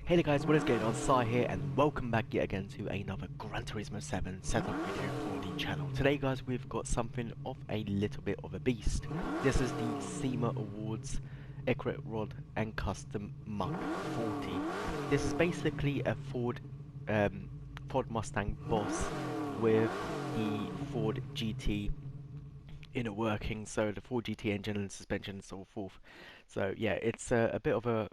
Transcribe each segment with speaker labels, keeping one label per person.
Speaker 1: Hey there guys, what is going on? Sai here and welcome back yet again to another Gran Turismo 7 setup video for the channel. Today guys, we've got something of a little bit of a beast. This is the SEMA Awards ECKERTS Rod and Custom Mach 40. This is basically a Ford Mustang Boss with the Ford GT inner working, so the Ford GT engine and suspension and so forth. So yeah, it's a bit of a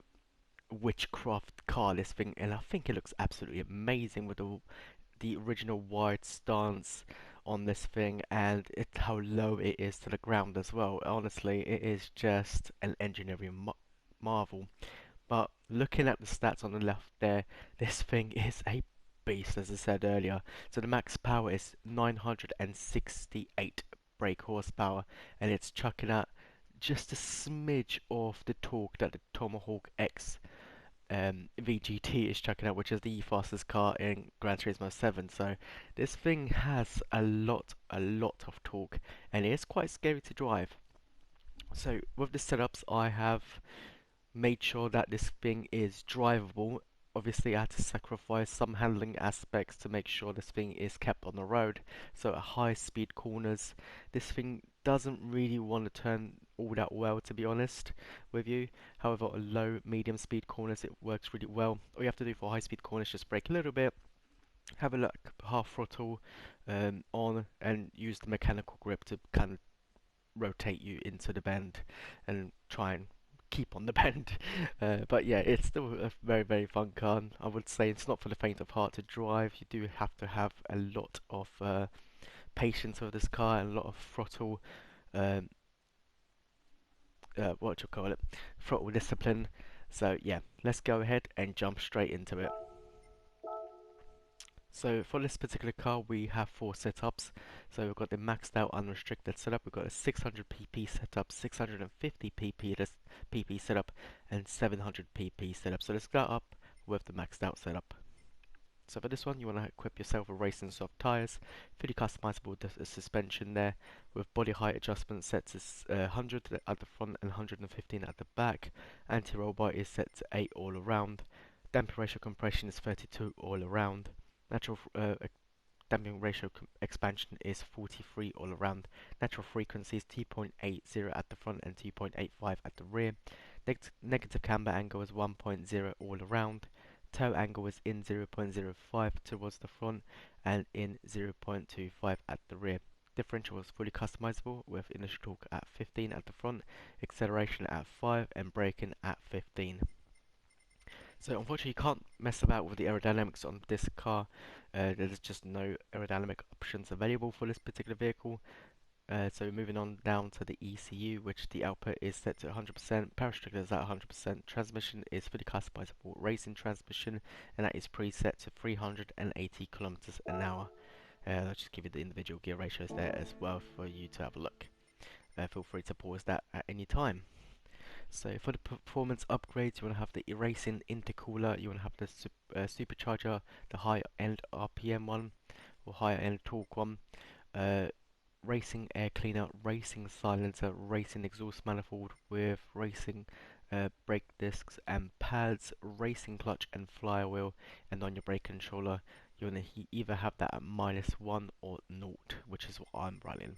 Speaker 1: witchcraft car, this thing, and I think it looks absolutely amazing with the original wide stance on this thing, and how low it is to the ground as well. Honestly, it is just an engineering marvel. But looking at the stats on the left there, this thing is a beast, as I said earlier. So the max power is 968 brake horsepower, and it's chucking out just a smidge of the torque that the Tomahawk X VGT is chucking out, which is the fastest car in Gran Turismo 7. So this thing has a lot of torque, and it is quite scary to drive. So with the setups, I have made sure that this thing is drivable. Obviously, I had to sacrifice some handling aspects to make sure this thing is kept on the road. So at high speed corners, this thing doesn't really want to turn all that well, to be honest with you. However, on low, medium speed corners, it works really well. All you have to do for high speed corners is just brake a little bit, have a look, half throttle on, and use the mechanical grip to kind of rotate you into the bend and try and keep on the bend. But yeah, it's still a very fun car. I would say it's not for the faint of heart to drive. You do have to have a lot of patience with this car and a lot of throttle, um, what do you call it, throttle discipline. So yeah, let's go ahead and jump straight into it. So for this particular car, we have four setups. So we've got the maxed out unrestricted setup, we've got a 600 pp setup, 650 pp setup, and 700 pp setup. So let's start up with the maxed out setup. So for this one, you want to equip yourself with racing soft tyres, fully customizable suspension there, with body height adjustment set to 100 at the front and 115 at the back. Anti-roll bar is set to 8 all around. Damping ratio compression is 32 all around. Natural damping ratio expansion is 43 all around. Natural frequency is 2.80 at the front and 2.85 at the rear. Negative camber angle is 1.0 all around. Toe angle is in 0.05 towards the front and in 0.25 at the rear. Differential is fully customizable with initial torque at 15 at the front, acceleration at 5 and braking at 15. So unfortunately you can't mess about with the aerodynamics on this car. There's just no aerodynamic options available for this particular vehicle. So moving on down to the ECU, which the output is set to 100%, power restrictor is at 100%, transmission is fully customizable racing transmission, and that is preset to 380 kilometers an hour. I'll just give you the individual gear ratios there as well for you to have a look. Feel free to pause that at any time. So for the performance upgrades, you want to have the racing intercooler, you want to have the supercharger, the high end RPM one, or higher end torque one, racing air cleaner, racing silencer, racing exhaust manifold with racing brake discs and pads, racing clutch and flywheel, and on your brake controller, you want to either have that at -1 or 0, which is what I'm running.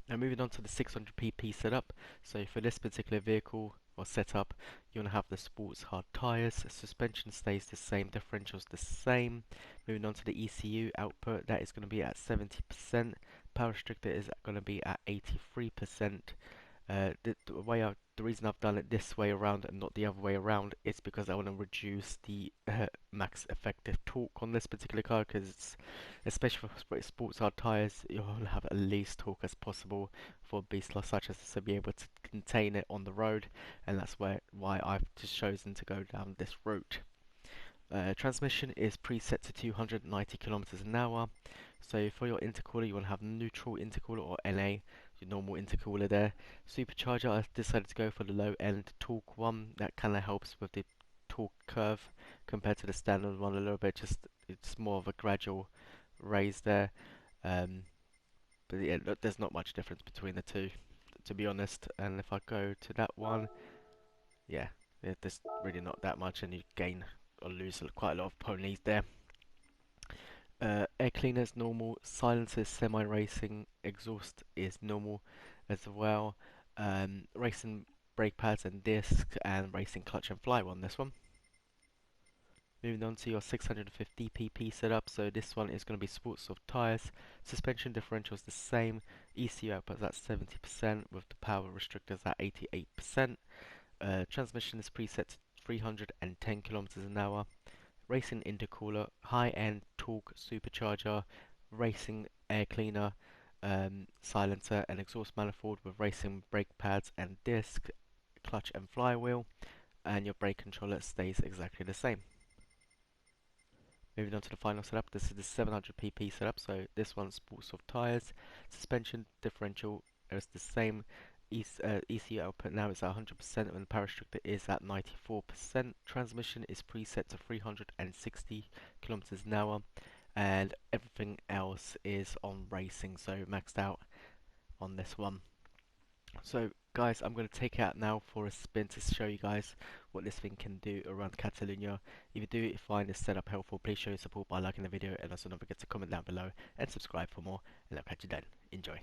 Speaker 1: Now moving on to the 600 pp setup. So for this particular vehicle or setup, you want to have the sports hard tyres, suspension stays the same, differentials the same. Moving on to the ECU output, that is going to be at 70%. Power restrictor is going to be at 83%. The reason I've done it this way around and not the other way around is because I want to reduce the max effective torque on this particular car, because it's, especially for sports hard tyres, you want to have as least torque as possible for a beast such as this to be able to contain it on the road, and that's why I've just chosen to go down this route. Transmission is preset to 290 kilometers an hour. So for your intercooler, you want to have neutral intercooler or NA, your normal intercooler there. Supercharger, I've decided to go for the low end torque one. That kind of helps with the torque curve compared to the standard one a little bit. Just it's more of a gradual raise there. But yeah, there's not much difference between the two, to be honest. And if I go to that one, yeah, There's really not that much, and you gain or lose quite a lot of ponies there. Air cleaner is normal, silencer is semi-racing, exhaust is normal as well. Racing brake pads and discs, and racing clutch and flywheel on this one. Moving on to your 650 pp setup, so this one is going to be sports soft tyres, suspension differential is the same, ECU output is at 70% with the power restrictors at 88%, transmission is preset to 310 kilometers an hour, racing intercooler, high-end torque supercharger, racing air cleaner, silencer and exhaust manifold with racing brake pads and disc, clutch and flywheel, and your brake controller stays exactly the same. Moving on to the final setup, this is the 700 pp setup, so this one's sports soft tyres, suspension differential is the same, ECU output now is at 100% and the power restrictor is at 94%, transmission is preset to 360 kilometers an hour, and everything else is on racing, so maxed out on this one. So guys, I'm going to take it out now for a spin to show you guys what this thing can do around Catalonia. If you do find this setup helpful, please show your support by liking the video, and also don't forget to comment down below and subscribe for more, and I'll catch you then. Enjoy.